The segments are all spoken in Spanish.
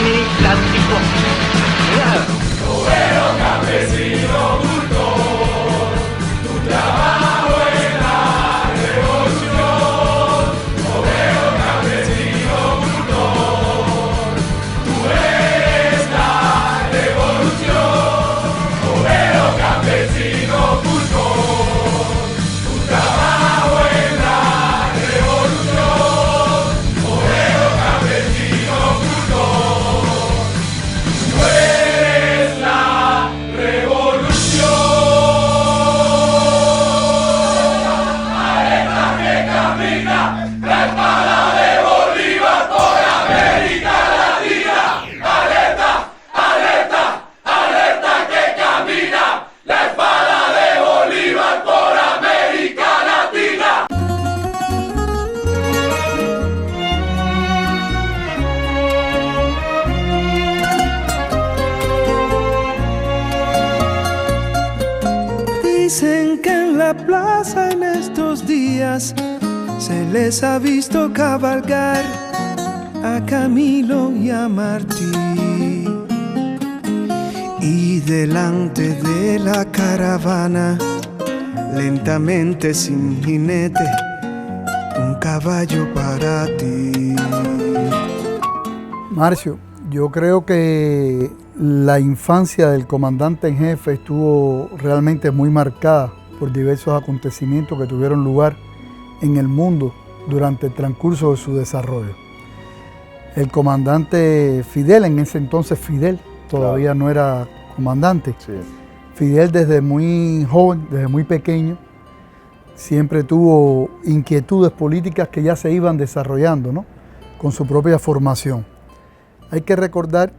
Ni clásico. Obrero, campesino, cultor, tu trabajo en la revolución. Obrero, campesino, cultor, tú eres la revolución. Obrero, campesino, cultor, tu trabajo en la revolución. Obrero, campesino, cultor, tú eres la revolución. Alerta que camina, la espada de Bolívar por América Latina. Alerta, alerta, alerta que camina, la espada de Bolívar por América Latina. Dicen que en la plaza en estos días se les ha visto cabalgar a Camilo y a Martí. Y delante de la caravana, lentamente sin jinete, un caballo para ti. Marcio, yo creo que la infancia del comandante en jefe estuvo realmente muy marcada por diversos acontecimientos que tuvieron lugar en el mundo durante el transcurso de su desarrollo. El comandante Fidel, en ese entonces Fidel todavía no era comandante. Sí. Fidel desde muy joven, desde muy pequeño, siempre tuvo inquietudes políticas que ya se iban desarrollando, ¿no?, con su propia formación. Hay que recordar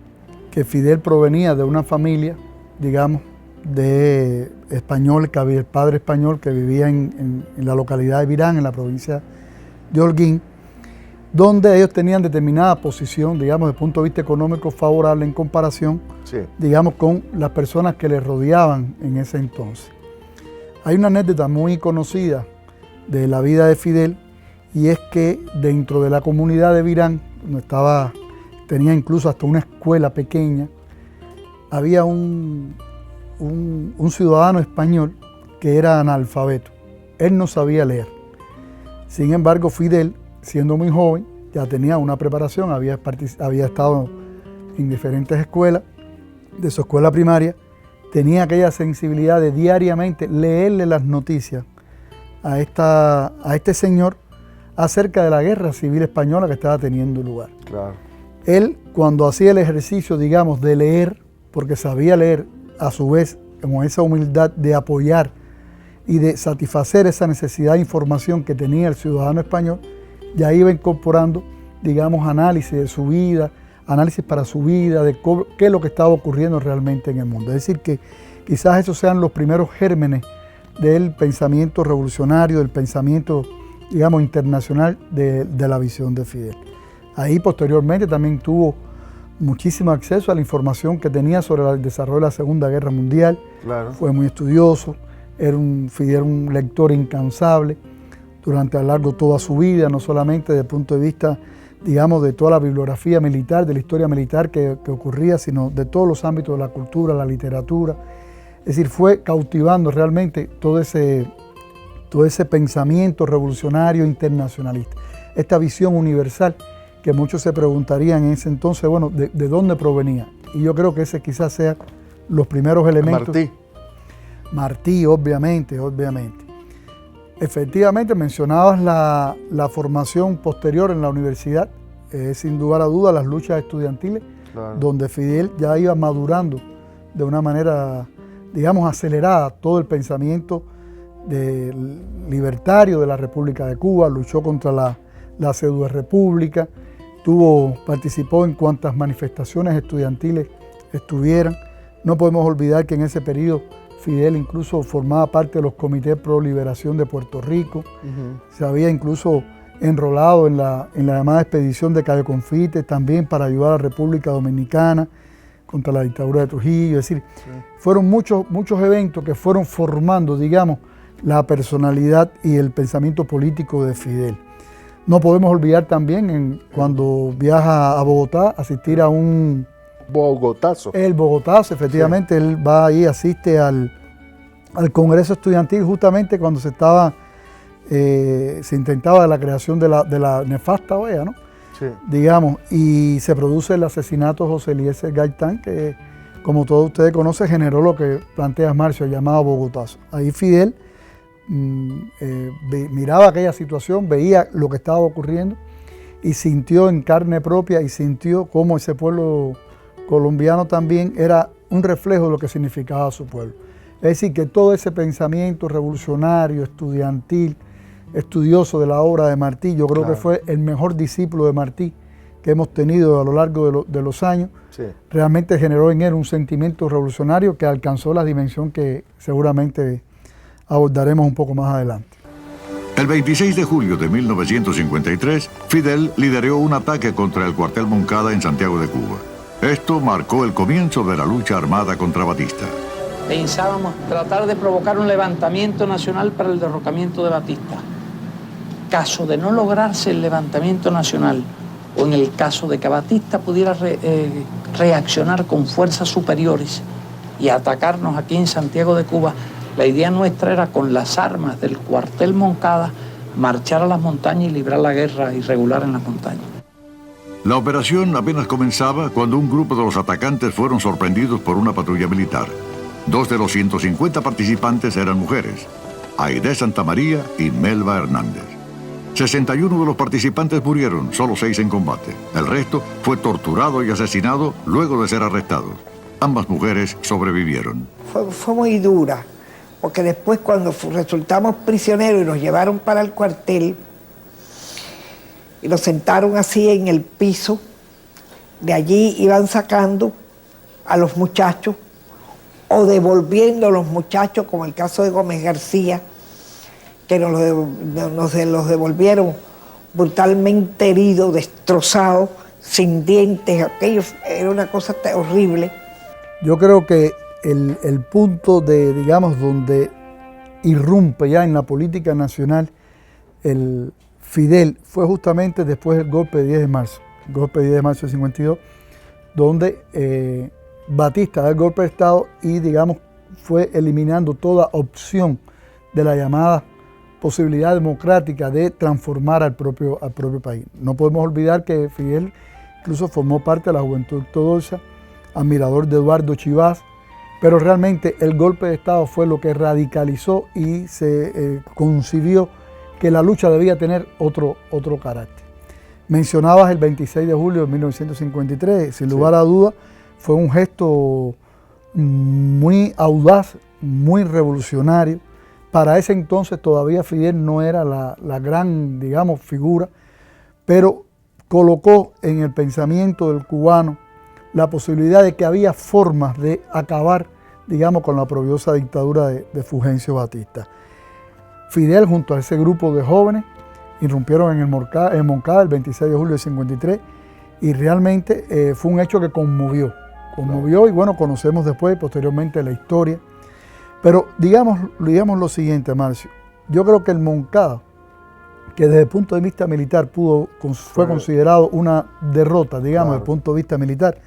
que Fidel provenía de una familia, digamos, de español, que había el padre español que vivía en la localidad de Virán, en la provincia de Holguín, donde ellos tenían determinada posición, digamos, desde el punto de vista económico favorable en comparación, Sí. digamos, con las personas que les rodeaban en ese entonces. Hay una anécdota muy conocida de la vida de Fidel, y es que dentro de la comunidad de Virán, donde tenía incluso hasta una escuela pequeña, había un ciudadano español que era analfabeto. Él no sabía leer. Sin embargo, Fidel, siendo muy joven, ya tenía una preparación, había estado en diferentes escuelas, de su escuela primaria, tenía aquella sensibilidad de diariamente leerle las noticias a este señor acerca de la guerra civil española que estaba teniendo lugar. Claro. Él, cuando hacía el ejercicio, digamos, de leer, porque sabía leer, a su vez, con esa humildad de apoyar y de satisfacer esa necesidad de información que tenía el ciudadano español, ya iba incorporando, digamos, análisis de su vida, análisis para su vida, de qué es lo que estaba ocurriendo realmente en el mundo. Es decir, que quizás esos sean los primeros gérmenes del pensamiento revolucionario, del pensamiento, digamos, internacional de la visión de Fidel. Ahí posteriormente también tuvo muchísimo acceso a la información que tenía sobre el desarrollo de la Segunda Guerra Mundial. Claro. Fue muy estudioso, Fidel un lector incansable durante a largo toda su vida, no solamente desde el punto de vista, digamos, de toda la bibliografía militar, de la historia militar que ocurría, sino de todos los ámbitos de la cultura, la literatura. Es decir, fue cautivando realmente todo ese pensamiento revolucionario internacionalista, esta visión universal que muchos se preguntarían en ese entonces, bueno, ¿de dónde provenía? Y yo creo que ese quizás sea los primeros elementos. Martí. Martí, obviamente. Efectivamente, mencionabas la formación posterior en la universidad, sin lugar a dudas las luchas estudiantiles, Claro. donde Fidel ya iba madurando de una manera, digamos, acelerada todo el pensamiento libertario de la República de Cuba, luchó contra la pseudo-república, participó en cuantas manifestaciones estudiantiles estuvieran. No podemos olvidar que en ese periodo Fidel incluso formaba parte de los comités pro liberación de Puerto Rico. Se había incluso enrolado en la llamada expedición de Cayo Confite, también para ayudar a la República Dominicana contra la dictadura de Trujillo. Es decir, fueron muchos eventos que fueron formando, digamos, la personalidad y el pensamiento político de Fidel. No podemos olvidar también cuando viaja a Bogotá, asistir a un... Bogotazo. El Bogotazo, efectivamente, sí. Él va ahí, asiste al Congreso Estudiantil justamente cuando se intentaba la creación de la nefasta OEA, ¿no? Sí. Digamos, y se produce el asesinato de José Eliezer Gaitán, que como todos ustedes conocen, generó lo que plantea Marcio, el llamado Bogotazo. Ahí Fidel miraba aquella situación, veía lo que estaba ocurriendo y sintió en carne propia y sintió cómo ese pueblo colombiano también era un reflejo de lo que significaba su pueblo. Es decir, que todo ese pensamiento revolucionario, estudiantil, estudioso de la obra de Martí, yo creo que fue el mejor discípulo de Martí que hemos tenido a lo largo de los años. Sí. Realmente generó en él un sentimiento revolucionario que alcanzó la dimensión que seguramente abordaremos un poco más adelante. El 26 de julio de 1953, Fidel lideró un ataque contra el cuartel Moncada en Santiago de Cuba. Esto marcó el comienzo de la lucha armada contra Batista. Pensábamos tratar de provocar un levantamiento nacional para el derrocamiento de Batista. Caso de no lograrse el levantamiento nacional, o en el caso de que Batista pudiera reaccionar con fuerzas superiores y atacarnos aquí en Santiago de Cuba, la idea nuestra era, con las armas del cuartel Moncada, marchar a las montañas y librar la guerra irregular en las montañas. La operación apenas comenzaba cuando un grupo de los atacantes fueron sorprendidos por una patrulla militar. 2 de los 150 participantes eran mujeres, Aide Santamaría y Melba Hernández. 61 de los participantes murieron, solo 6 en combate. El resto fue torturado y asesinado luego de ser arrestados. Ambas mujeres sobrevivieron. Fue muy dura, porque después cuando resultamos prisioneros y nos llevaron para el cuartel y nos sentaron así en el piso, de allí iban sacando a los muchachos o devolviendo a los muchachos, como el caso de Gómez García, que nos los devolvieron brutalmente heridos, destrozados, sin dientes. Aquello era una cosa horrible. Yo creo que el punto de, digamos, donde irrumpe ya en la política nacional el Fidel fue justamente después del golpe de 10 de marzo, el golpe de 10 de marzo de 52, donde Batista da el golpe de Estado y, digamos, fue eliminando toda opción de la llamada posibilidad democrática de transformar al propio país. No podemos olvidar que Fidel incluso formó parte de la Juventud Ortodoxa, admirador de Eduardo Chivas, pero realmente el golpe de Estado fue lo que radicalizó y se concibió que la lucha debía tener otro carácter. Mencionabas el 26 de julio de 1953, sin lugar a duda, fue un gesto muy audaz, muy revolucionario. Para ese entonces todavía Fidel no era la gran, digamos, figura, pero colocó en el pensamiento del cubano la posibilidad de que había formas de acabar, digamos, con la oprobiosa dictadura de Fulgencio Batista. Fidel, junto a ese grupo de jóvenes, irrumpieron en Moncada el 26 de julio de 53 y realmente fue un hecho que conmovió y bueno, conocemos después, posteriormente, la historia. Pero digamos lo siguiente, Marcio, yo creo que el Moncada, que desde el punto de vista militar fue considerado una derrota, digamos, desde el punto de vista militar,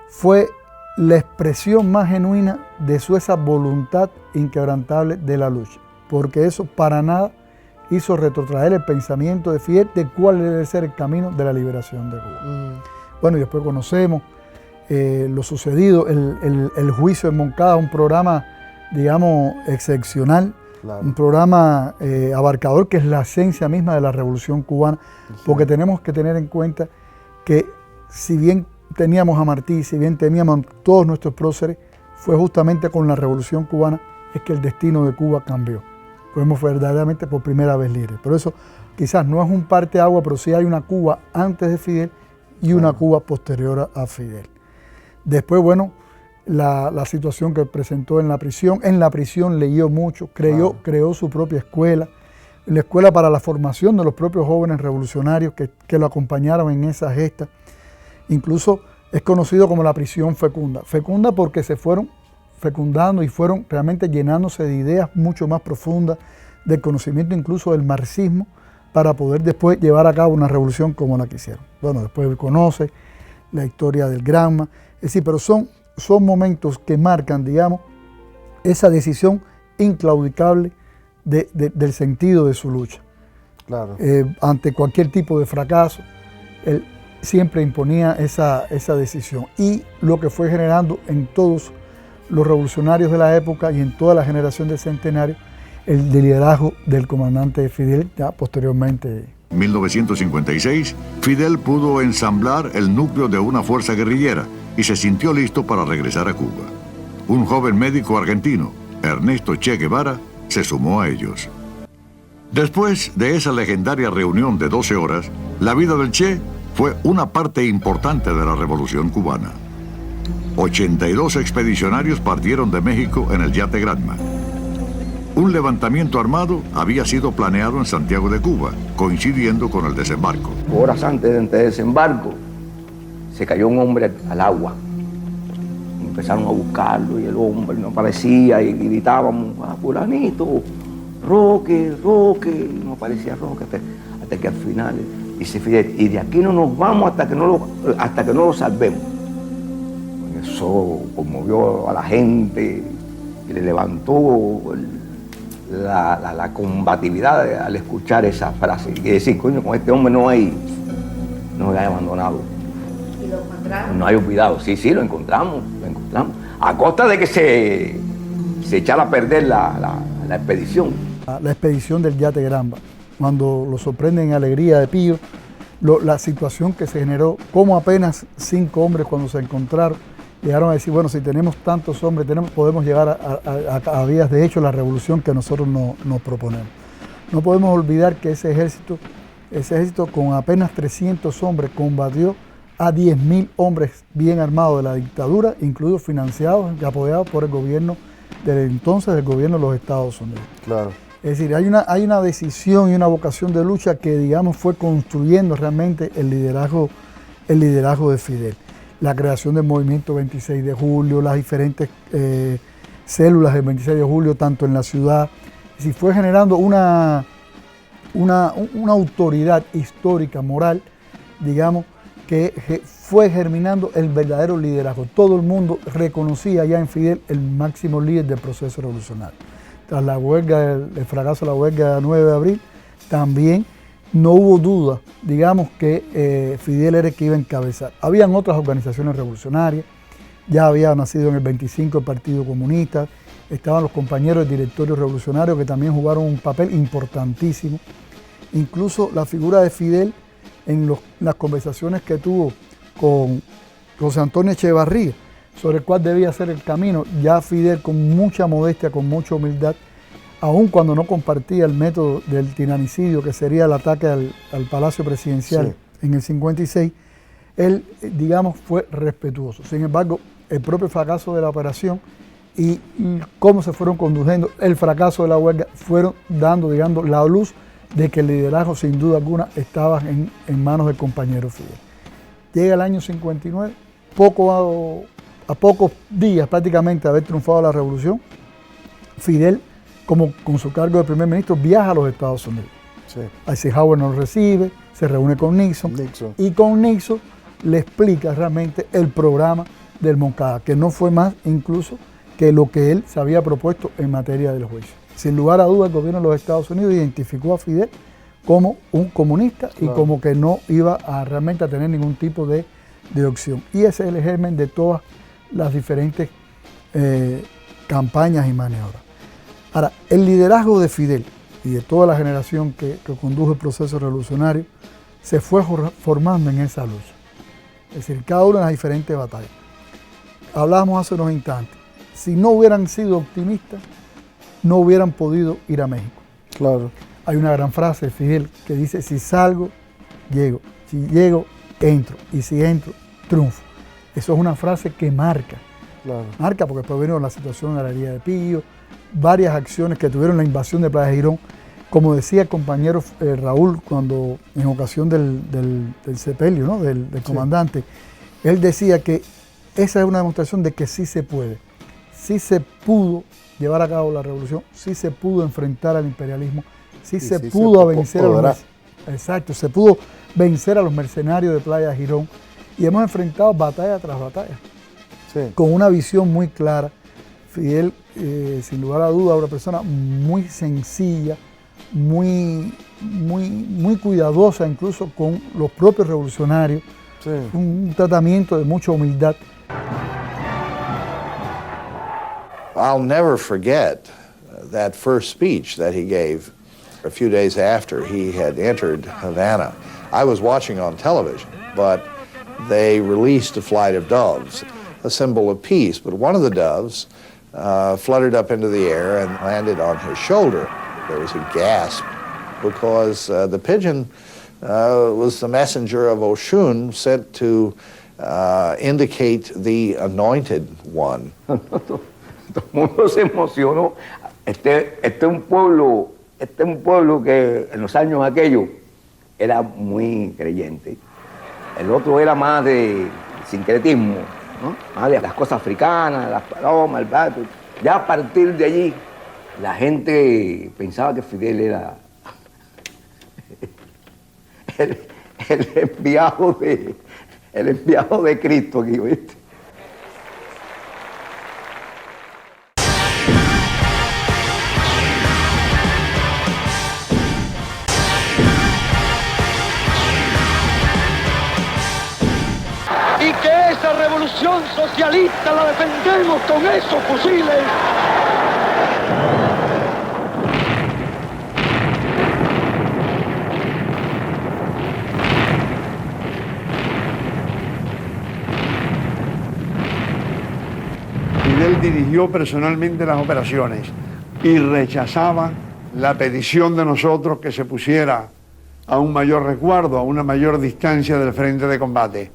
fue la expresión más genuina de esa voluntad inquebrantable de la lucha, porque eso para nada hizo retrotraer el pensamiento de Fidel de cuál debe ser el camino de la liberación de Cuba. Bueno, y después conocemos lo sucedido, el juicio en Moncada, un programa, digamos, excepcional, un programa abarcador, que es la esencia misma de la Revolución Cubana, porque tenemos que tener en cuenta que si bien teníamos a Martí, si bien teníamos a todos nuestros próceres, fue justamente con la Revolución Cubana es que el destino de Cuba cambió. Fuimos verdaderamente por primera vez libres. Por eso quizás no es un parteaguas, pero sí hay una Cuba antes de Fidel y una Cuba posterior a Fidel. Después, bueno, la situación que presentó en la prisión. En la prisión leyó mucho, creó su propia escuela, la escuela para la formación de los propios jóvenes revolucionarios que lo acompañaron en esa gesta. Incluso es conocido como la prisión fecunda. Fecunda porque se fueron fecundando y fueron realmente llenándose de ideas mucho más profundas, del conocimiento incluso del marxismo, para poder después llevar a cabo una revolución como la que hicieron. Bueno, después conoce la historia del Granma, es decir, pero son momentos que marcan, digamos, esa decisión inclaudicable del sentido de su lucha. Claro. Ante cualquier tipo de fracaso, él siempre imponía esa decisión, y lo que fue generando en todos los revolucionarios de la época y en toda la generación del centenario, el liderazgo del comandante Fidel, ya posteriormente. En 1956, Fidel pudo ensamblar el núcleo de una fuerza guerrillera y se sintió listo para regresar a Cuba. Un joven médico argentino, Ernesto Che Guevara, se sumó a ellos. Después de esa legendaria reunión de 12 horas, la vida del Che fue una parte importante de la Revolución cubana. 82 expedicionarios partieron de México en el yate Granma. Un levantamiento armado había sido planeado en Santiago de Cuba, coincidiendo con el desembarco. Horas antes del desembarco, se cayó un hombre al agua. Empezaron a buscarlo y el hombre no aparecía y gritábamos, fulanito, Roque, Roque, y no aparecía Roque, hasta que al final dice Fidel, y de aquí no nos vamos hasta que no lo salvemos. Eso conmovió a la gente y le levantó la combatividad al escuchar esa frase y decir, coño, con este hombre no hay abandonado. ¿Y lo encontraron? No hay olvidado. Sí, lo encontramos. A costa de que se echara a perder la expedición. La expedición del yate Granma, cuando lo sorprenden en Alegría de Pillo, la situación que se generó, como apenas 5 hombres cuando se encontraron, llegaron a decir, bueno, si tenemos tantos hombres, podemos llegar a días de hecho la revolución que nosotros nos proponemos. No podemos olvidar que ese ejército con apenas 300 hombres combatió a 10.000 hombres bien armados de la dictadura, incluidos financiados y apoyados por el gobierno del entonces, del gobierno de los Estados Unidos. Claro. Es decir, hay una decisión y una vocación de lucha que, digamos, fue construyendo realmente el liderazgo de Fidel. La creación del movimiento 26 de julio, las diferentes células del 26 de julio, tanto en la ciudad, es decir, fue generando una autoridad histórica, moral, digamos, que fue germinando el verdadero liderazgo. Todo el mundo reconocía ya en Fidel el máximo líder del proceso revolucionario. Tras la huelga, el fracaso de la huelga del 9 de abril, también no hubo duda, digamos, que Fidel era el que iba a encabezar. Habían otras organizaciones revolucionarias, ya había nacido en el 25 el Partido Comunista, estaban los compañeros del directorio revolucionario que también jugaron un papel importantísimo. Incluso la figura de Fidel en las conversaciones que tuvo con José Antonio Echevarría, sobre el cual debía ser el camino, ya Fidel con mucha modestia, con mucha humildad, aun cuando no compartía el método del tiranicidio, que sería el ataque al Palacio Presidencial en el 56, él, digamos, fue respetuoso. Sin embargo, el propio fracaso de la operación y cómo se fueron conduciendo el fracaso de la huelga fueron dando, digamos, la luz de que el liderazgo, sin duda alguna, estaba en manos del compañero Fidel. Llega el año 59, a pocos días prácticamente de haber triunfado la revolución, Fidel, con su cargo de primer ministro, viaja a los Estados Unidos. Sí. Eisenhower nos recibe, se reúne con Nixon. Y con Nixon le explica realmente el programa del Moncada, que no fue más incluso que lo que él se había propuesto en materia del juicio. Sin lugar a dudas, el gobierno de los Estados Unidos identificó a Fidel como un comunista, claro, y como que no iba realmente a tener ningún tipo de opción. Y ese es el germen de todas las diferentes campañas y maniobras. Ahora, el liderazgo de Fidel y de toda la generación que condujo el proceso revolucionario se fue formando en esa lucha. Es decir, cada una de las diferentes batallas. Hablábamos hace unos instantes, si no hubieran sido optimistas, no hubieran podido ir a México. Claro. Hay una gran frase de Fidel que dice, si salgo, llego. Si llego, entro. Y si entro, triunfo. Eso es una frase que marca. Claro. Marca porque después vino la situación en la Alegría de Pillo, varias acciones que tuvieron la invasión de Playa Girón. Como decía el compañero Raúl, cuando en ocasión del sepelio, ¿no?, del comandante, él decía que esa es una demostración de que sí se puede. Sí se pudo llevar a cabo la revolución, sí se pudo enfrentar al imperialismo, sí se pudo vencer Exacto, se pudo vencer a los mercenarios de Playa Girón y hemos enfrentado batalla tras batalla, Sí. con una visión muy clara. Fidel, sin lugar a duda, una persona muy sencilla, muy cuidadosa incluso con los propios revolucionarios, Sí. un tratamiento de mucha humildad. I'll never forget that first speech that he gave a few days after he had entered Havana. I was watching on television, but they released a flight of doves, a symbol of peace. But one of the doves fluttered up into the air and landed on his shoulder. There was a gasp because the pigeon was the messenger of Oshun sent to indicate the anointed one. Todo el mundo se emocionó. Este es un pueblo que en los años aquellos era muy creyente. El otro era más de sincretismo, ¿no? Más de las cosas africanas, las palomas, el pato. Ya a partir de allí, la gente pensaba que Fidel era el enviado de Cristo aquí, ¿viste? Y que esa revolución socialista la defendemos con esos fusiles. Fidel dirigió personalmente las operaciones y rechazaba la petición de nosotros que se pusiera a un mayor resguardo, a una mayor distancia del frente de combate.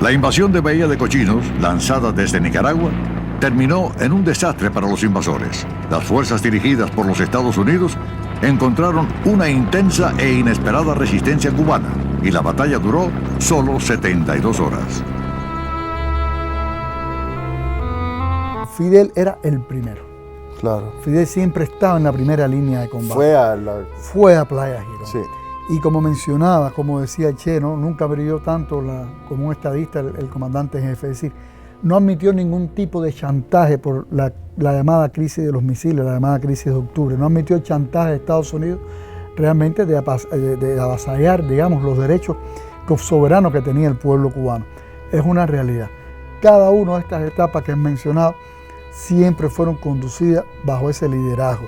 La invasión de Bahía de Cochinos, lanzada desde Nicaragua, terminó en un desastre para los invasores. Las fuerzas dirigidas por los Estados Unidos encontraron una intensa e inesperada resistencia cubana y la batalla duró solo 72 horas. Fidel era el primero. Claro. Fidel siempre estaba en la primera línea de combate. Fue a Playa Girón. Sí. Y como mencionaba, como decía Che, ¿no? Nunca brilló tanto como un estadista el comandante en jefe. Es decir, no admitió ningún tipo de chantaje por la llamada crisis de los misiles, la llamada crisis de octubre. No admitió el chantaje de Estados Unidos realmente de avasallar, digamos, los derechos soberanos que tenía el pueblo cubano. Es una realidad. Cada una de estas etapas que he mencionado siempre fueron conducidas bajo ese liderazgo,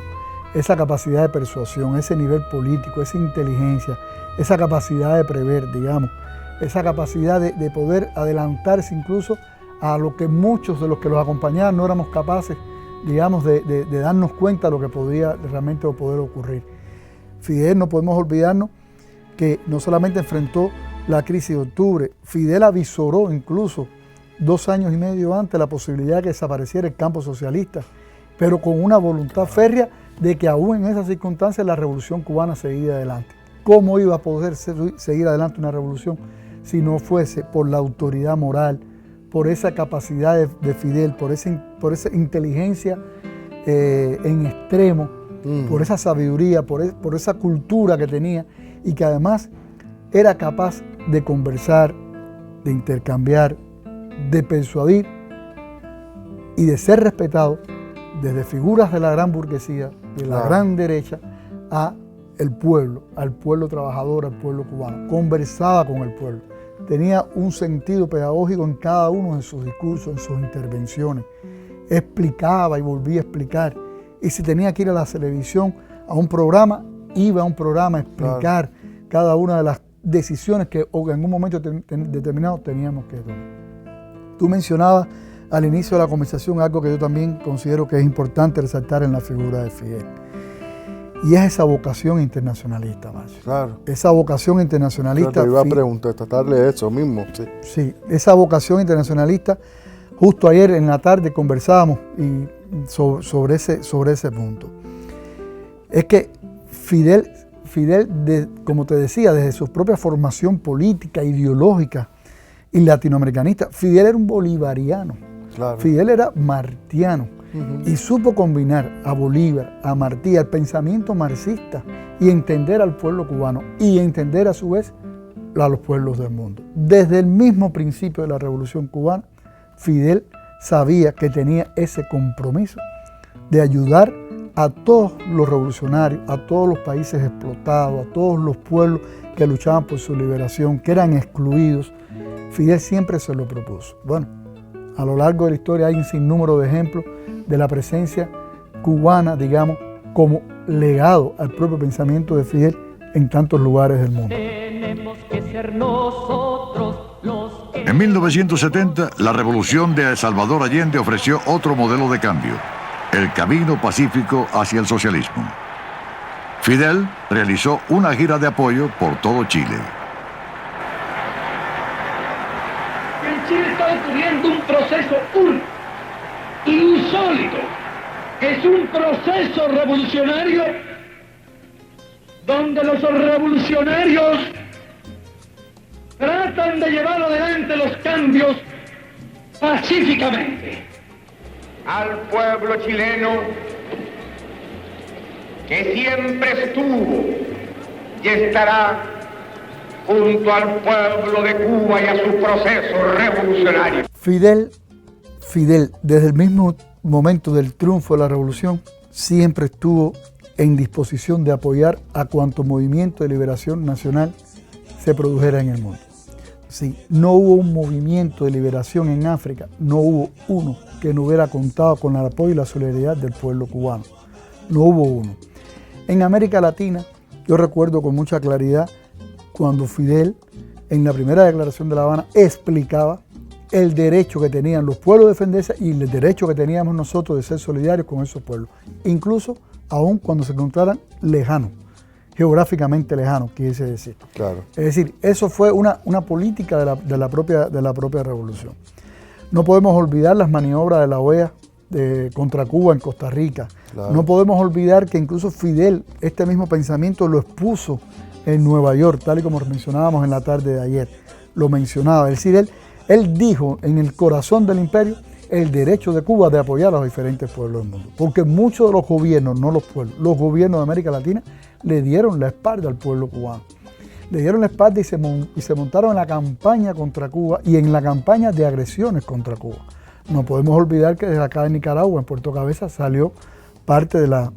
esa capacidad de persuasión, ese nivel político, esa inteligencia, esa capacidad de prever, digamos, esa capacidad de poder adelantarse incluso a lo que muchos de los que los acompañaban no éramos capaces, digamos, de darnos cuenta de lo que podía realmente poder ocurrir. Fidel, no podemos olvidarnos que no solamente enfrentó la crisis de octubre, Fidel avisoró incluso 2 años y medio antes la posibilidad de que desapareciera el campo socialista, pero con una voluntad férrea de que aún en esas circunstancias la revolución cubana seguía adelante. ¿Cómo iba a poder seguir adelante una revolución si no fuese por la autoridad moral, por esa capacidad de Fidel, por esa inteligencia en extremo, por esa sabiduría, por esa cultura que tenía y que además era capaz de conversar, de intercambiar, de persuadir y de ser respetado desde figuras de la gran burguesía, de la gran derecha, al pueblo trabajador, al pueblo cubano. Conversaba con el pueblo. Tenía un sentido pedagógico en cada uno de sus discursos, en sus intervenciones. Explicaba y volvía a explicar. Y si tenía que ir a la televisión, a un programa, iba a un programa a explicar cada una de las decisiones que en un momento determinado teníamos que tomar. Tú mencionabas al inicio de la conversación algo que yo también considero que es importante resaltar en la figura de Fidel. Y es esa vocación internacionalista, Macho. Claro. Esa vocación internacionalista. Te iba a preguntar, tratarle eso mismo. Sí. Sí, esa vocación internacionalista. Justo ayer en la tarde conversábamos sobre ese punto. Es que Fidel, como te decía, desde su propia formación política, ideológica y latinoamericanista, Fidel era un bolivariano. Claro. Fidel era martiano y supo combinar a Bolívar, a Martí, al pensamiento marxista y entender al pueblo cubano y entender a su vez a los pueblos del mundo. Desde el mismo principio de la Revolución Cubana, Fidel sabía que tenía ese compromiso de ayudar a todos los revolucionarios, a todos los países explotados, a todos los pueblos que luchaban por su liberación, que eran excluidos. Fidel siempre se lo propuso. Bueno, a lo largo de la historia hay un sinnúmero de ejemplos de la presencia cubana, digamos, como legado al propio pensamiento de Fidel en tantos lugares del mundo. Tenemos que ser nosotros los que... En 1970, la revolución de Salvador Allende ofreció otro modelo de cambio, el camino pacífico hacia el socialismo. Fidel realizó una gira de apoyo por todo Chile. En Chile está ocurriendo un proceso único, insólito. Es un proceso revolucionario donde los revolucionarios tratan de llevar adelante los cambios pacíficamente. Al pueblo chileno que siempre estuvo y estará junto al pueblo de Cuba y a su proceso revolucionario. Fidel, desde el mismo momento del triunfo de la revolución, siempre estuvo en disposición de apoyar a cuanto movimiento de liberación nacional se produjera en el mundo. Sí, no hubo un movimiento de liberación en África, no hubo uno que no hubiera contado con el apoyo y la solidaridad del pueblo cubano. No hubo uno. En América Latina, yo recuerdo con mucha claridad cuando Fidel, en la primera declaración de La Habana, explicaba el derecho que tenían los pueblos de defenderse y el derecho que teníamos nosotros de ser solidarios con esos pueblos, incluso aun cuando se encontraran lejanos, geográficamente lejanos, quise decir. Claro. Es decir, eso fue una política de la propia revolución. No podemos olvidar las maniobras de la OEA contra Cuba en Costa Rica. Claro. No podemos olvidar que incluso Fidel, este mismo pensamiento lo expuso en Nueva York, tal y como mencionábamos en la tarde de ayer. Lo mencionaba. Es decir, él dijo en el corazón del imperio el derecho de Cuba de apoyar a los diferentes pueblos del mundo. Porque muchos de los gobiernos, no los pueblos, los gobiernos de América Latina le dieron la espalda al pueblo cubano. Le dieron la espalda y se montaron en la campaña contra Cuba y en la campaña de agresiones contra Cuba. No podemos olvidar que desde acá en Nicaragua, en Puerto Cabeza, salió parte de la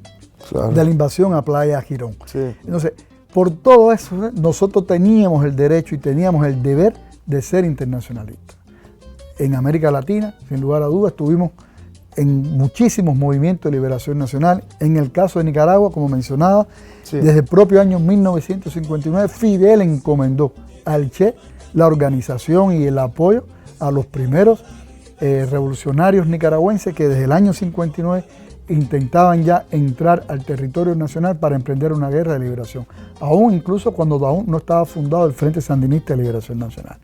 invasión a Playa Girón. Sí. Entonces, por todo eso, nosotros teníamos el derecho y teníamos el deber de ser internacionalistas. En América Latina, sin lugar a dudas, estuvimos en muchísimos movimientos de liberación nacional. En el caso de Nicaragua, como mencionaba, desde el propio año 1959, Fidel encomendó al Che la organización y el apoyo a los primeros revolucionarios nicaragüenses que desde el año 59 intentaban ya entrar al territorio nacional para emprender una guerra de liberación, aún incluso cuando aún no estaba fundado el Frente Sandinista de Liberación Nacional.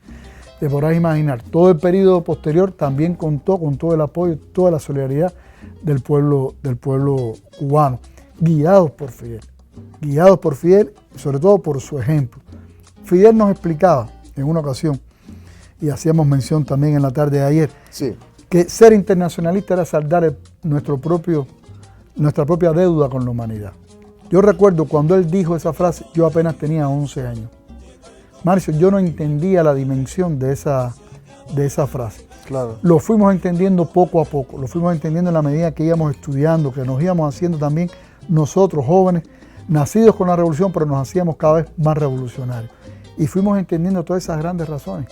Te podrás imaginar, todo el periodo posterior también contó con todo el apoyo, toda la solidaridad del pueblo cubano, guiados por Fidel, sobre todo por su ejemplo. Fidel nos explicaba en una ocasión, y hacíamos mención también en la tarde de ayer, que ser internacionalista era saldar nuestra propia deuda con la humanidad. Yo recuerdo cuando él dijo esa frase, yo apenas tenía 11 años. Marcio, yo no entendía la dimensión de esa frase. Claro. Lo fuimos entendiendo poco a poco, lo fuimos entendiendo en la medida que íbamos estudiando, que nos íbamos haciendo también nosotros jóvenes, nacidos con la revolución, pero nos hacíamos cada vez más revolucionarios. Y fuimos entendiendo todas esas grandes razones.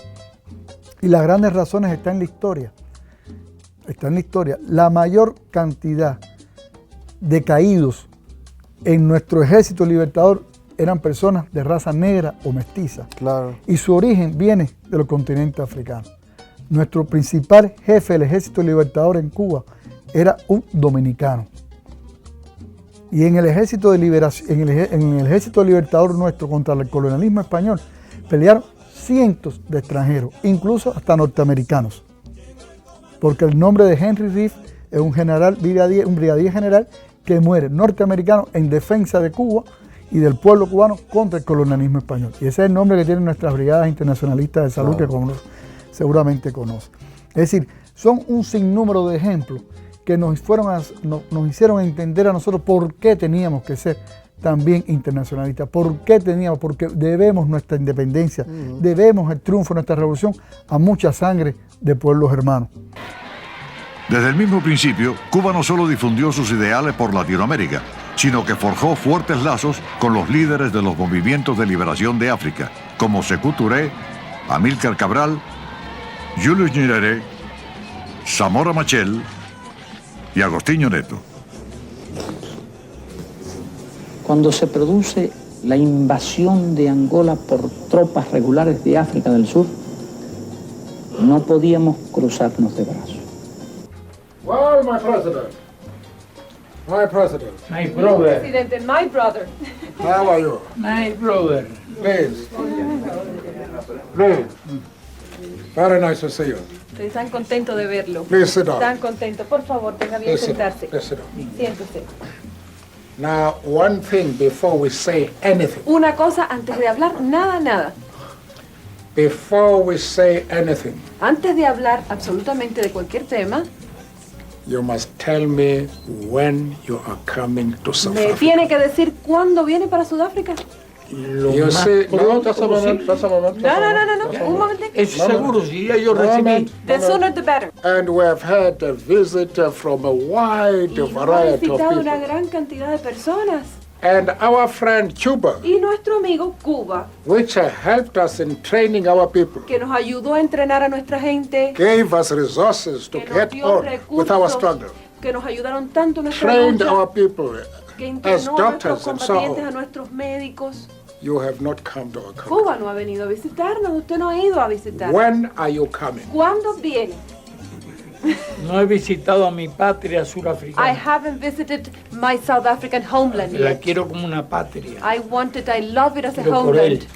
Y las grandes razones están en la historia. Está en la historia. La mayor cantidad de caídos en nuestro ejército libertador eran personas de raza negra o mestiza. Claro. Y su origen viene de los continentes africanos. Nuestro principal jefe del ejército libertador en Cuba era un dominicano. Y en el ejército de liberación, en el ejército libertador nuestro contra el colonialismo español, pelearon cientos de extranjeros, incluso hasta norteamericanos. Porque el nombre de Henry Reef es un brigadier general que muere norteamericano en defensa de Cuba y del pueblo cubano contra el colonialismo español. Y ese es el nombre que tienen nuestras brigadas internacionalistas de salud, claro, que seguramente conocen. Es decir, son un sinnúmero de ejemplos que nos hicieron entender a nosotros por qué teníamos que ser también internacionalista. ¿Por qué teníamos? Porque debemos nuestra independencia, debemos el triunfo de nuestra revolución a mucha sangre de pueblos hermanos. Desde el mismo principio, Cuba no solo difundió sus ideales por Latinoamérica, sino que forjó fuertes lazos con los líderes de los movimientos de liberación de África, como Sékou Touré, Amílcar Cabral, Julius Nyerere, Samora Machel y Agostinho Neto. Cuando se produce la invasión de Angola por tropas regulares de África del Sur, no podíamos cruzarnos de brazos. Well, my president. My president. My brother. Presidente, my brother. How are you? My brother. Please. Please. Very nice to see you. Estoy tan contento de verlo. Please sit down. Tan contento. Por favor, tenga bien Please sit down. sentarse. Please sit down. Siéntese. Now, one thing before we say anything. Una cosa antes de hablar, nada. Before we say anything, Antes de hablar absolutamente de cualquier tema, you must tell me when you are coming to South me Africa. tiene que decir cuándo viene para Sudáfrica. You see, no, just a moment, just a moment. No. Un momentito. Es seguro, si ya yo recibí. The sooner the better. And we have had a visit from a wide Y nos ha variety of visitado una people. gran cantidad de personas. And our friend Cuba, Y nuestro amigo Cuba, which helped us in training our people, que nos ayudó a entrenar a nuestra gente, gave us resources to que nos get dio on with our recursos, struggle, que nos ayudaron tanto en nuestra trained lucha, our people que as entrenó a nuestros doctors and so combatientes, a on. nuestros médicos. You have not come to our country. Cuba no ha venido a visitarnos, usted no ha ido a visitarnos. When are you coming? ¿Cuándo viene? No he visitado a mi patria I surafricana. haven't visited my South African homeland La yet. quiero como una patria. I love it as a Pero por él homeland.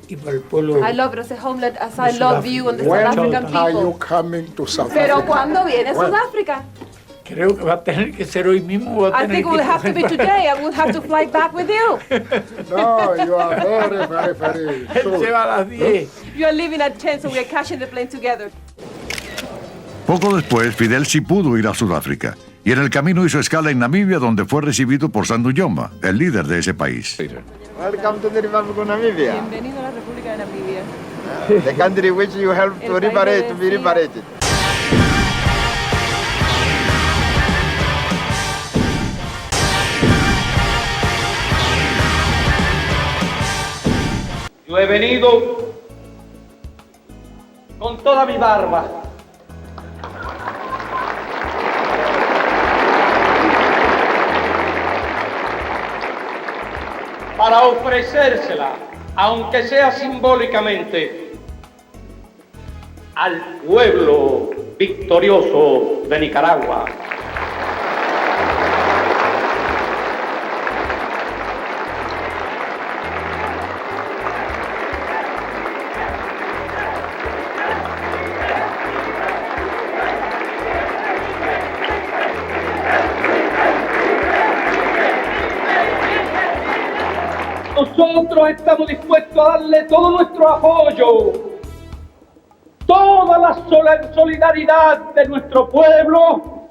y por el pueblo. I love it as a homeland as I de love you and the South When African are you people. coming to South Pero Africa? ¿cuándo viene a When? Sudáfrica? Creo que va a tener que ser hoy mismo. Va a I tener think it will have to be today. I will have to fly back with you. No, you are very Él soon. se va a las 10. You are leaving at 10, so we are catching the plane together. Poco después, Fidel sí pudo ir a Sudáfrica, y en el camino hizo escala en Namibia, donde fue recibido por Sandu Joma, el líder de ese país. Welcome to the Republic of Namibia, Bienvenido a la República de Namibia. the country which you helped to El país liberate, de to be Decía. liberated. Yo he venido con toda mi barba. Para ofrecérsela, aunque sea simbólicamente, al pueblo victorioso de Nicaragua. Nosotros estamos dispuestos a darle todo nuestro apoyo, toda la solidaridad de nuestro pueblo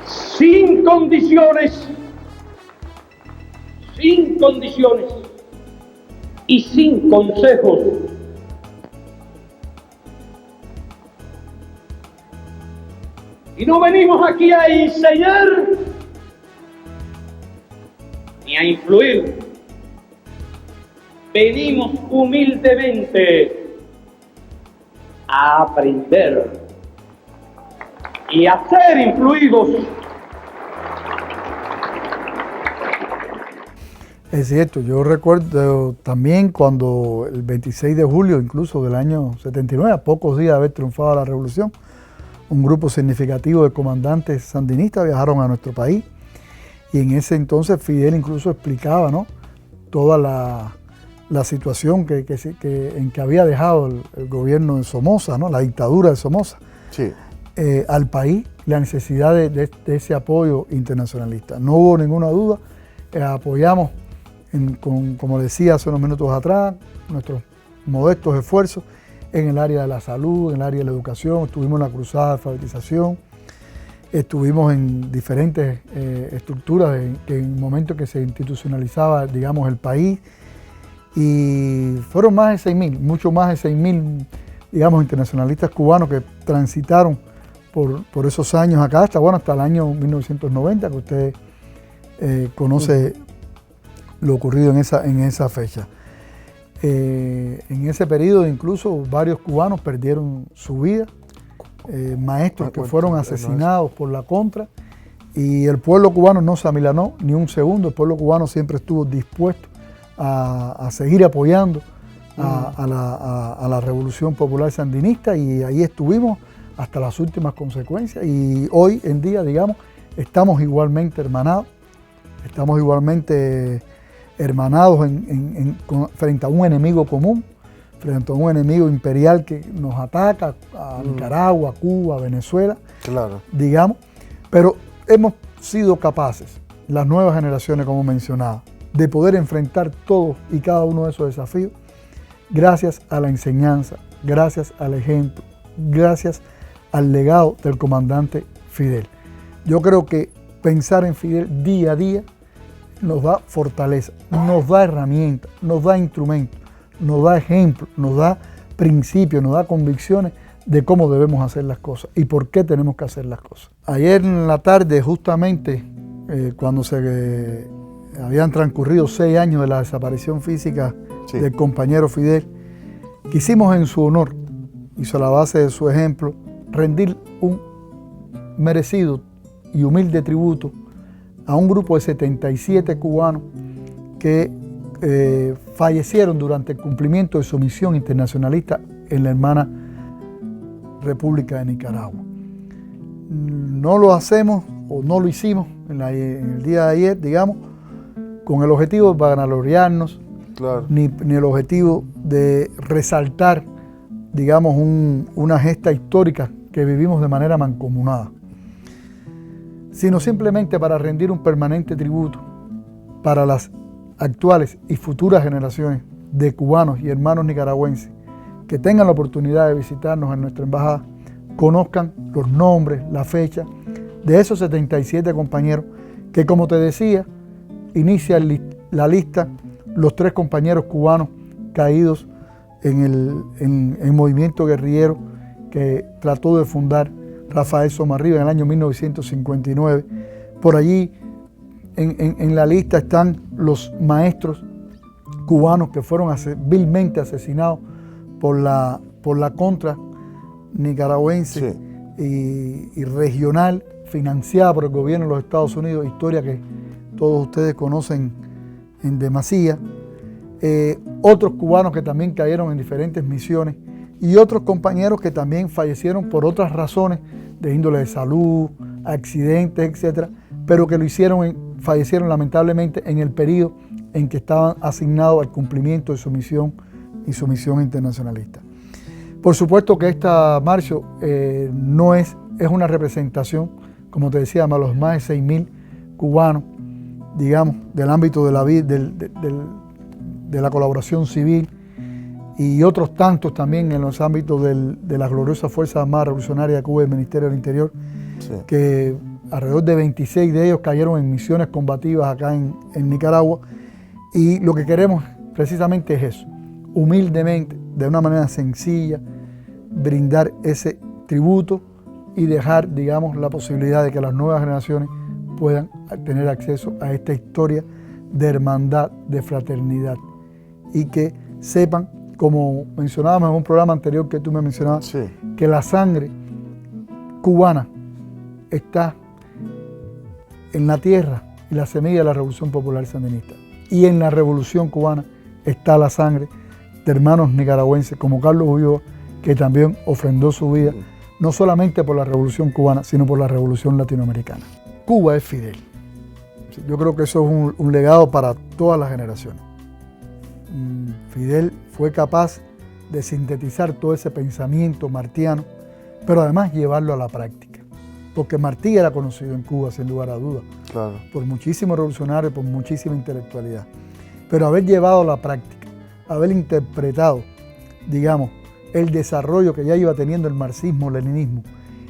sin condiciones y sin consejos. Y no venimos aquí a enseñar ni a influir. Venimos humildemente a aprender y a ser influidos. Es cierto, yo recuerdo también cuando el 26 de julio, incluso del año 79, a pocos días de haber triunfado la revolución, un grupo significativo de comandantes sandinistas viajaron a nuestro país y en ese entonces Fidel incluso explicaba, ¿no?, toda la situación en que había dejado el gobierno de Somoza, ¿no?, la dictadura de Somoza, Sí. al país, la necesidad de ese apoyo internacionalista. No hubo ninguna duda, apoyamos, como decía hace unos minutos atrás, nuestros modestos esfuerzos en el área de la salud, en el área de la educación, estuvimos en la cruzada de alfabetización, estuvimos en diferentes estructuras en el momento que se institucionalizaba, digamos, el país, y fueron más de 6.000, mucho más de 6.000, digamos, internacionalistas cubanos que transitaron por esos años acá, hasta el año 1990, que usted conoce lo ocurrido en esa fecha. En ese periodo incluso varios cubanos perdieron su vida, maestros que fueron asesinados por la contra, y el pueblo cubano no se amilanó ni un segundo. El pueblo cubano siempre estuvo dispuesto a seguir apoyando a la Revolución Popular Sandinista, y ahí estuvimos hasta las últimas consecuencias, y hoy en día, digamos, estamos igualmente hermanados frente a un enemigo común, frente a un enemigo imperial que nos ataca a Nicaragua, Cuba, Venezuela, claro, digamos, pero hemos sido capaces, las nuevas generaciones, como mencionaba, de poder enfrentar todos y cada uno de esos desafíos gracias a la enseñanza, gracias al ejemplo, gracias al legado del comandante Fidel. Yo creo que pensar en Fidel día a día nos da fortaleza, nos da herramientas, nos da instrumentos, nos da ejemplos, nos da principios, nos da convicciones de cómo debemos hacer las cosas y por qué tenemos que hacer las cosas. Ayer en la tarde, justamente, cuando se habían transcurrido 6 años de la desaparición física del compañero Fidel, quisimos en su honor y sobre la base de su ejemplo rendir un merecido y humilde tributo a un grupo de 77 cubanos que fallecieron durante el cumplimiento de su misión internacionalista en la hermana República de Nicaragua. No lo hacemos, o no lo hicimos en el día de ayer, digamos, con el objetivo de vanagloriarnos, claro, ni el objetivo de resaltar, digamos, una gesta histórica que vivimos de manera mancomunada, sino simplemente para rendir un permanente tributo para las actuales y futuras generaciones de cubanos y hermanos nicaragüenses que tengan la oportunidad de visitarnos en nuestra embajada, conozcan los nombres, la fecha de esos 77 compañeros que, como te decía, inicia la lista los 3 compañeros cubanos caídos en el movimiento guerrillero que trató de fundar Rafael Somarriba en el año 1959. Por allí en la lista están los maestros cubanos que fueron vilmente asesinados por la contra nicaragüense y regional, financiada por el gobierno de los Estados Unidos, historia que todos ustedes conocen en demasía. Otros cubanos que también cayeron en diferentes misiones, y otros compañeros que también fallecieron por otras razones de índole de salud, accidentes, etcétera, pero que fallecieron lamentablemente en el periodo en que estaban asignados al cumplimiento de su misión y su misión internacionalista. Por supuesto que esta marcha no es una representación, como te decía, de los más de 6.000 cubanos, digamos, del ámbito de la colaboración civil, y otros tantos también en los ámbitos de las gloriosas Fuerzas Armadas Revolucionarias de Cuba y el Ministerio del Interior, que alrededor de 26 de ellos cayeron en misiones combativas acá en Nicaragua, y lo que queremos precisamente es eso, humildemente, de una manera sencilla, brindar ese tributo y dejar, digamos, la posibilidad de que las nuevas generaciones puedan tener acceso a esta historia de hermandad, de fraternidad, y que sepan, como mencionábamos en un programa anterior que tú me mencionabas, que la sangre cubana está en la tierra y la semilla de la Revolución Popular Sandinista. Y en la Revolución Cubana está la sangre de hermanos nicaragüenses como Carlos Ulloa, que también ofrendó su vida, no solamente por la Revolución Cubana, sino por la Revolución Latinoamericana. Cuba es Fidel. Yo creo que eso es un legado para todas las generaciones. Fidel fue capaz de sintetizar todo ese pensamiento martiano, pero además llevarlo a la práctica. Porque Martí era conocido en Cuba, sin lugar a dudas, claro, por muchísimos revolucionarios, por muchísima intelectualidad. Pero haber llevado a la práctica, haber interpretado, digamos, el desarrollo que ya iba teniendo el marxismo-leninismo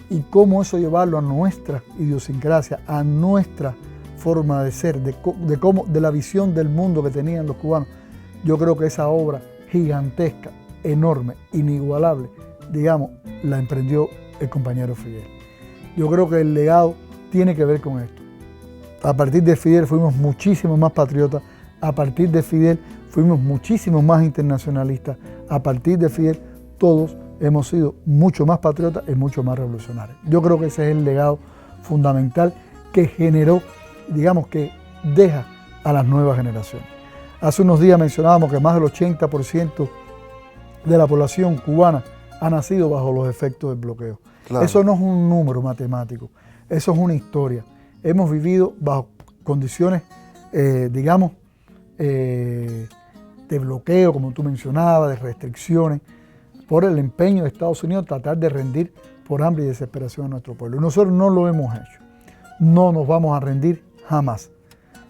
y cómo eso llevarlo a nuestra idiosincrasia, a nuestra forma de ser, de la visión del mundo que tenían los cubanos. Yo creo que esa obra gigantesca, enorme, inigualable, digamos, la emprendió el compañero Fidel. Yo creo que el legado tiene que ver con esto. A partir de Fidel fuimos muchísimos más patriotas, a partir de Fidel fuimos muchísimos más internacionalistas, a partir de Fidel todos hemos sido mucho más patriotas y mucho más revolucionarios. Yo creo que ese es el legado fundamental que generó, digamos que deja a las nuevas generaciones. Hace unos días mencionábamos que más del 80% de la población cubana ha nacido bajo los efectos del bloqueo. Claro. Eso no es un número matemático, eso es una historia. Hemos vivido bajo condiciones, digamos, de bloqueo, como tú mencionabas, de restricciones, por el empeño de Estados Unidos tratar de rendir por hambre y desesperación a nuestro pueblo. Y nosotros no lo hemos hecho. No nos vamos a rendir jamás.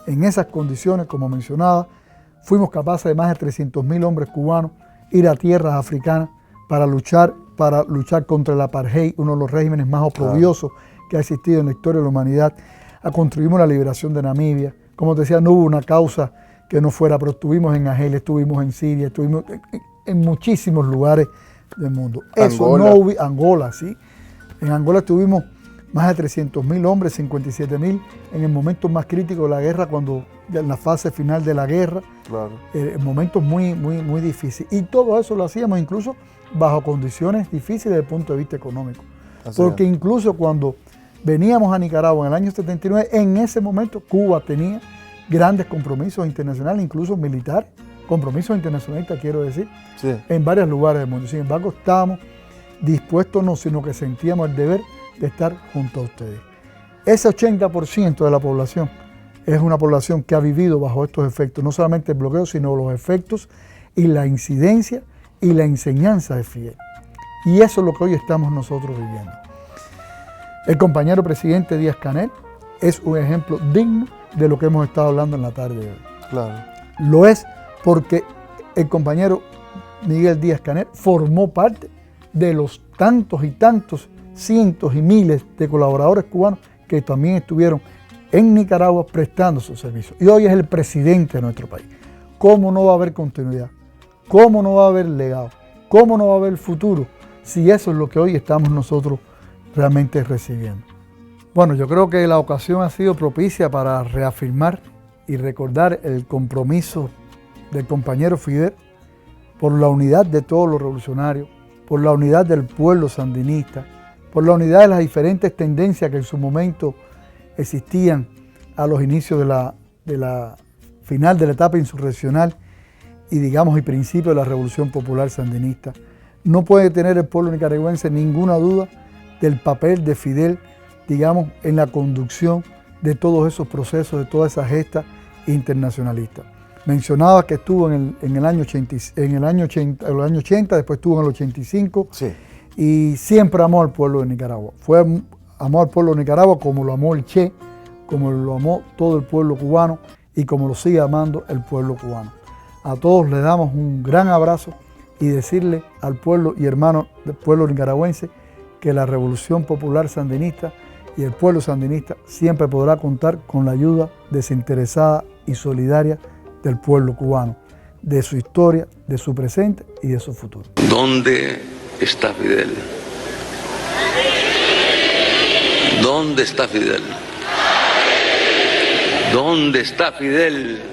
En esas condiciones, como mencionaba, fuimos capaces de más de 300.000 hombres cubanos ir a tierras africanas para luchar contra el apartheid, uno de los regímenes más oprobiosos que ha existido en la historia de la humanidad. Construimos la liberación de Namibia. Como te decía, no hubo una causa que no fuera, pero estuvimos en Argelia, estuvimos en Siria, estuvimos en muchísimos lugares del mundo. Angola, sí. En Angola estuvimos más de 300.000 hombres, 57.000 en el momento más crítico de la guerra, cuando en la fase final de la guerra, en momentos muy difíciles. Y todo eso lo hacíamos incluso bajo condiciones difíciles desde el punto de vista económico. Porque incluso cuando veníamos a Nicaragua en el año 79, en ese momento Cuba tenía grandes compromisos internacionales, incluso militares, compromisos internacionalistas, quiero decir, en varios lugares del mundo. Sin embargo, estábamos dispuestos, no, sino que sentíamos el deber de estar junto a ustedes. Ese 80% de la población es una población que ha vivido bajo estos efectos, no solamente el bloqueo, sino los efectos y la incidencia y la enseñanza de Fidel. Y eso es lo que hoy estamos nosotros viviendo. El compañero presidente Díaz-Canel es un ejemplo digno de lo que hemos estado hablando en la tarde de hoy. Claro. Lo es porque el compañero Miguel Díaz-Canel formó parte de los tantos y tantos cientos y miles de colaboradores cubanos que también estuvieron en Nicaragua prestando sus servicios. Y hoy es el presidente de nuestro país. ¿Cómo no va a haber continuidad? ¿Cómo no va a haber legado? ¿Cómo no va a haber futuro? Si eso es lo que hoy estamos nosotros realmente recibiendo. Bueno, yo creo que la ocasión ha sido propicia para reafirmar y recordar el compromiso del compañero Fidel por la unidad de todos los revolucionarios, por la unidad del pueblo sandinista, por la unidad de las diferentes tendencias que en su momento existían a los inicios de la final de la etapa insurreccional y digamos el principio de la Revolución Popular Sandinista. No puede tener el pueblo nicaragüense ninguna duda del papel de Fidel, digamos, en la conducción de todos esos procesos, de toda esa gesta internacionalista. Mencionaba que estuvo en el año 80, después estuvo en el 85, y siempre amó al pueblo de Nicaragua. Amó al pueblo de Nicaragua como lo amó el Che, como lo amó todo el pueblo cubano y como lo sigue amando el pueblo cubano. A todos les damos un gran abrazo y decirle al pueblo y hermano del pueblo nicaragüense que la Revolución Popular Sandinista y el pueblo sandinista siempre podrá contar con la ayuda desinteresada y solidaria del pueblo cubano, de su historia, de su presente y de su futuro. ¿Dónde está Fidel? ¿Dónde está Fidel? ¿Dónde está Fidel?